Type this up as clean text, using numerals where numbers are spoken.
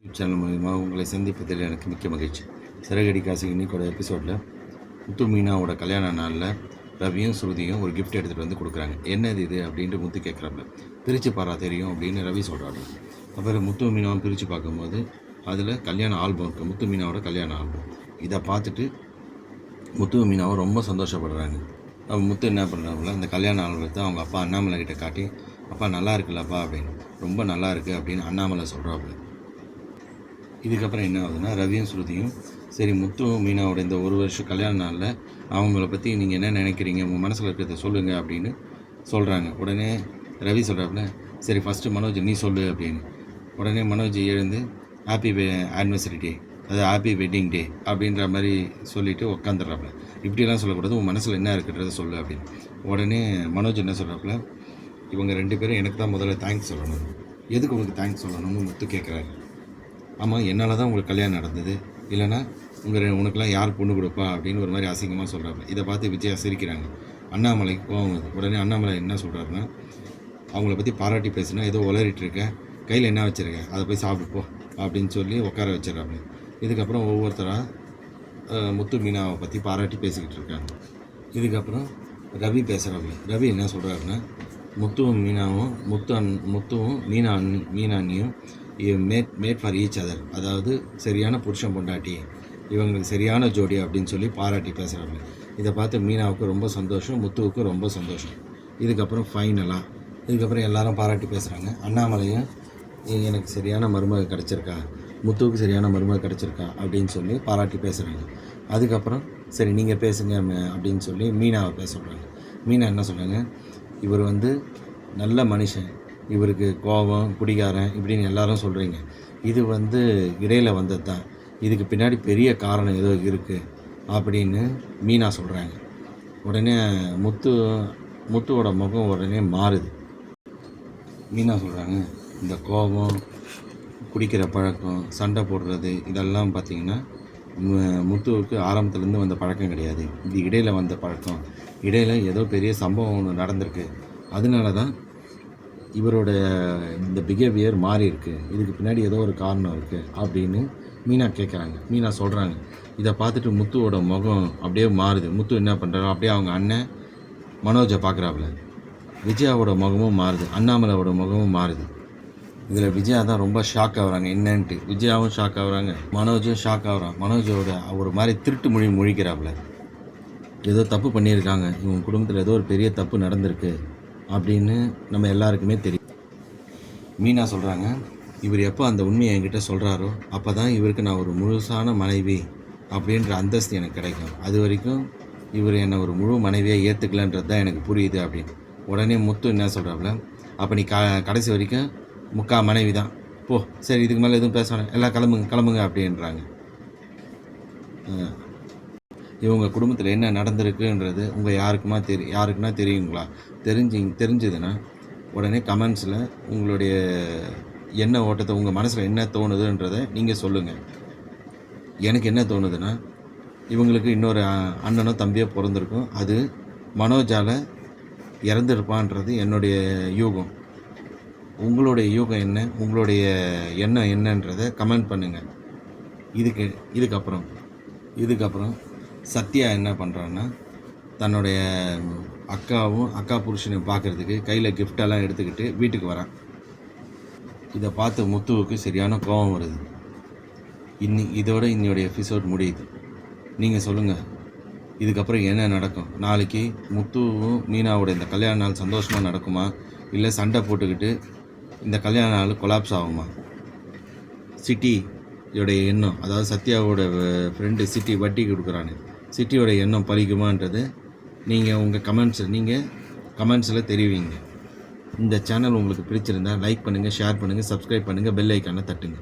Channel மூலிமா உங்களை சந்திப்பதில் எனக்கு மிக்க மகிழ்ச்சி. சிறகடி காசு இன்னைக்கோட எபிசோடில் முத்து மீனாவோட கல்யாண நாளில் ரவியும் ஸ்ருதியும் ஒரு கிஃப்ட் எடுத்துகிட்டு வந்து கொடுக்குறாங்க. என்னது இது அப்படின்ட்டு முத்து கேட்குறாப்புல. பிரித்து பாரா தெரியும் அப்படின்னு ரவி சொல்கிறாரு. அப்புறம் முத்து மீனாவும் பிரித்து பார்க்கும்போது அதில் கல்யாண ஆல்பம் இருக்குது, முத்து மீனாவோட கல்யாண ஆல்பம். இதை பார்த்துட்டு முத்து மீனாவும் ரொம்ப சந்தோஷப்படுறாங்க. அப்போ முத்து என்ன பண்ணுறாப்புல, இந்த கல்யாண ஆல்பத்தை அவங்க அப்பா அண்ணாமலை கிட்ட காட்டி, அப்பா நல்லா இருக்குல்லப்பா அப்படின்னு, ரொம்ப நல்லா இருக்குது அப்படின்னு அண்ணாமலை சொல்கிறாப்புல. இதுக்கப்புறம் என்ன ஆகுதுன்னா, ரவியும் ஸ்ருதியும் சரி முத்து மீனாவோட இந்த ஒரு வருஷம் கல்யாண நாளில் அவங்கள பற்றி நீங்கள் என்ன நினைக்கிறீங்க, உங்கள் மனசில் இருக்கிறத சொல்லுங்கள் அப்படின்னு சொல்கிறாங்க. உடனே ரவி சொல்கிறாப்புல, சரி ஃபஸ்ட்டு மனோஜ் நீ சொல்லு அப்படின்னு. உடனே மனோஜ் எழுந்து ஹாப்பி ஆனிவர்சரி டே, அது ஹாப்பி வெட்டிங் டே அப்படின்ற மாதிரி சொல்லிவிட்டு உட்காந்துடுறாப்புல. இப்படிலாம் சொல்லக்கூடாது, உன் மனசில் என்ன இருக்குன்றதை சொல்லு அப்படின்னு. உடனே மனோஜ் என்ன சொல்கிறாப்புல, இவங்க 2 பேரும் எனக்கு தான் முதல்ல தேங்க்ஸ் சொல்லணும். எதுக்கு உங்களுக்கு தேங்க்ஸ் சொல்லணும்னு முத்து கேட்குறாரு. ஆமாம், என்னால் தான் உங்களுக்கு கல்யாணம் நடந்தது, இல்லைனா உனக்கெல்லாம் யார் பொண்ணு கொடுப்பா அப்படின்னு ஒரு மாதிரி அசிங்கமாக சொல்கிறாங்க. இதை பார்த்து விஜயா சிரிக்கிறாங்க. அண்ணாமலைக்கு கோவம் வருது. உடனே அண்ணாமலை என்ன சொல்கிறாருன்னா, அவங்கள பற்றி பாராட்டி பேசுனா ஏதோ உளறிட்டு இருக்கேன், கையில் என்ன வச்சுருக்கேன் அதை போய் சாப்பிட்டுப்போ அப்படின்னு சொல்லி உட்கார வச்சிடறாங்க. இதுக்கப்புறம் ஒவ்வொருத்தராக முத்து மீனாவை பற்றி பாராட்டி பேசிக்கிட்டு இருக்காங்க. இதுக்கப்புறம் ரவி பேசுகிறாங்க. ரவி என்ன சொல்கிறாருன்னா, முத்துவும் மீனாவும் முத்துவும் மீனாண்ணியும் மேட் ஃபார் ஈச் அதர், அதாவது சரியான புருஷன் பொண்டாட்டி, இவங்களுக்கு சரியான ஜோடி அப்படின்னு சொல்லி பாராட்டி பேசுகிறாங்க. இதை பார்த்து மீனாவுக்கு ரொம்ப சந்தோஷம், முத்துவுக்கு ரொம்ப சந்தோஷம். இதுக்கப்புறம் இதுக்கப்புறம் எல்லாரும் பாராட்டி பேசுகிறாங்க. அண்ணாமலையும் எனக்கு சரியான மருமக கிடச்சிருக்கா, முத்துவுக்கு சரியான மருமக கிடச்சிருக்கா அப்படின்னு சொல்லி பாராட்டி பேசுகிறாங்க. அதுக்கப்புறம் சரி நீங்கள் பேசுங்க அப்படின்னு சொல்லி மீனாவை பேச சொல்கிறாங்க. மீனா என்ன சொல்கிறாங்க, இவர் நல்ல மனுஷன், இவருக்கு கோபம் குடிகாரன் இப்படின்னு எல்லாரும் சொல்கிறீங்க, இது இடையில் வந்தது தான், இதுக்கு பின்னாடி பெரிய காரணம் ஏதோ இருக்குது அப்படின்னு மீனா சொல்கிறாங்க. உடனே முத்துவோட முகம் உடனே மாறுது. மீனா சொல்கிறாங்க, இந்த கோபம், குடிக்கிற பழக்கம், சண்டை போடுறது இதெல்லாம் பார்த்திங்கன்னா முத்துவுக்கு ஆரம்பத்துலேருந்து வந்த பழக்கம் கிடையாது, இது இடையில் வந்த பழக்கம். இடையில் ஏதோ பெரிய சம்பவம் ஒன்று நடந்திருக்கு, அதனால தான் இவரோட இந்த பிஹேவியர் மாறி இருக்குது, இதுக்கு பின்னாடி ஏதோ ஒரு காரணம் இருக்குது அப்படின்னு மீனா கேட்குறாங்க. மீனா சொல்கிறாங்க. இதை பார்த்துட்டு முத்துவோட முகம் அப்படியே மாறுது. முத்து என்ன பண்ணுறாரு, அப்படியே அவங்க அண்ணன் மனோஜை பார்க்குறாப்புல. விஜயாவோட முகமும் மாறுது, அண்ணாமலையோட முகமும் மாறுது. இதில் விஜயா தான் ரொம்ப ஷாக் ஆகுறாங்க என்னன்ட்டு. விஜயாவும் ஷாக் ஆகுறாங்க, மனோஜும் ஷாக் ஆகுறான். மனோஜோட ஒரு மாதிரி திருட்டு முழிக்கிறாப்புல. ஏதோ தப்பு பண்ணியிருக்காங்க, இவங்க குடும்பத்தில் ஏதோ ஒரு பெரிய தப்பு நடந்திருக்கு அப்படின்னு நம்ம எல்லாருக்குமே தெரியும். மீனா சொல்கிறாங்க, இவர் எப்போ அந்த உண்மையை என்கிட்ட சொல்கிறாரோ அப்போ தான் இவருக்கு நான் ஒரு முழுசான மனைவி அப்படின்ற அந்தஸ்து எனக்கு கிடைக்கும், அது வரைக்கும் இவர் என்னை ஒரு முழு மனைவியாக ஏற்றுக்கலன்றது தான் எனக்கு புரியுது அப்படின்னு. உடனே முத்து என்ன சொல்கிறாப்புல, அப்போ நீ கடைசி வரைக்கும் முக்கால் மனைவி தான் போ, சரி இதுக்கு மேலே எதுவும் பேச வேணாம், எல்லாம் கிளம்புங்க அப்படின்றாங்க. இவங்க குடும்பத்தில் என்ன நடந்திருக்குன்றது உங்கள் யாருக்குன்னா தெரியுங்களா? தெரிஞ்சதுன்னா உடனே கமெண்ட்ஸில் உங்களுடைய என்ன ஓட்டத்தை, உங்கள் மனசில் என்ன தோணுதுன்றதை நீங்கள் சொல்லுங்கள். எனக்கு என்ன தோணுதுன்னா, இவங்களுக்கு இன்னொரு அண்ணனோ தம்பியோ பிறந்திருக்கும், அது மனோஜால் இறந்துருப்பான்றது என்னுடைய யூகம். உங்களுடைய யூகம் என்ன, உங்களுடைய எண்ணம் என்னன்றதை கமெண்ட் பண்ணுங்கள். இதுக்கப்புறம் சத்யா என்ன பண்ணுறான்னா, தன்னுடைய அக்கா புருஷனை பார்க்குறதுக்கு கையில் கிஃப்டெல்லாம் எடுத்துக்கிட்டு வீட்டுக்கு வரான். இதை பார்த்து முத்துவுக்கு சரியான கோபம் வருது. இதோட இன்னையோட எபிசோட் முடியுது. நீங்கள் சொல்லுங்கள், இதுக்கப்புறம் என்ன நடக்கும்? நாளைக்கு முத்துவும் மீனாவோட இந்த கல்யாண நாள் சந்தோஷமாக நடக்குமா, இல்லை சண்டை போட்டுக்கிட்டு இந்த கல்யாண நாள் கொலாப்ஸ் ஆகுமா? சிட்டியோடைய எண்ணம், அதாவது சத்யாவோட ஃப்ரெண்டு சிட்டி வட்டி கொடுக்குறான்னு, சிட்டியோட எண்ணம் பலிக்குமான்றது நீங்கள் உங்கள் கமெண்ட்ஸில் தெரிவிங்க. இந்த சேனல் உங்களுக்கு பிடிச்சிருந்தால் லைக் பண்ணுங்கள், ஷேர் பண்ணுங்கள், சப்ஸ்கிரைப் பண்ணுங்கள், பெல் ஐக்கானை தட்டுங்க.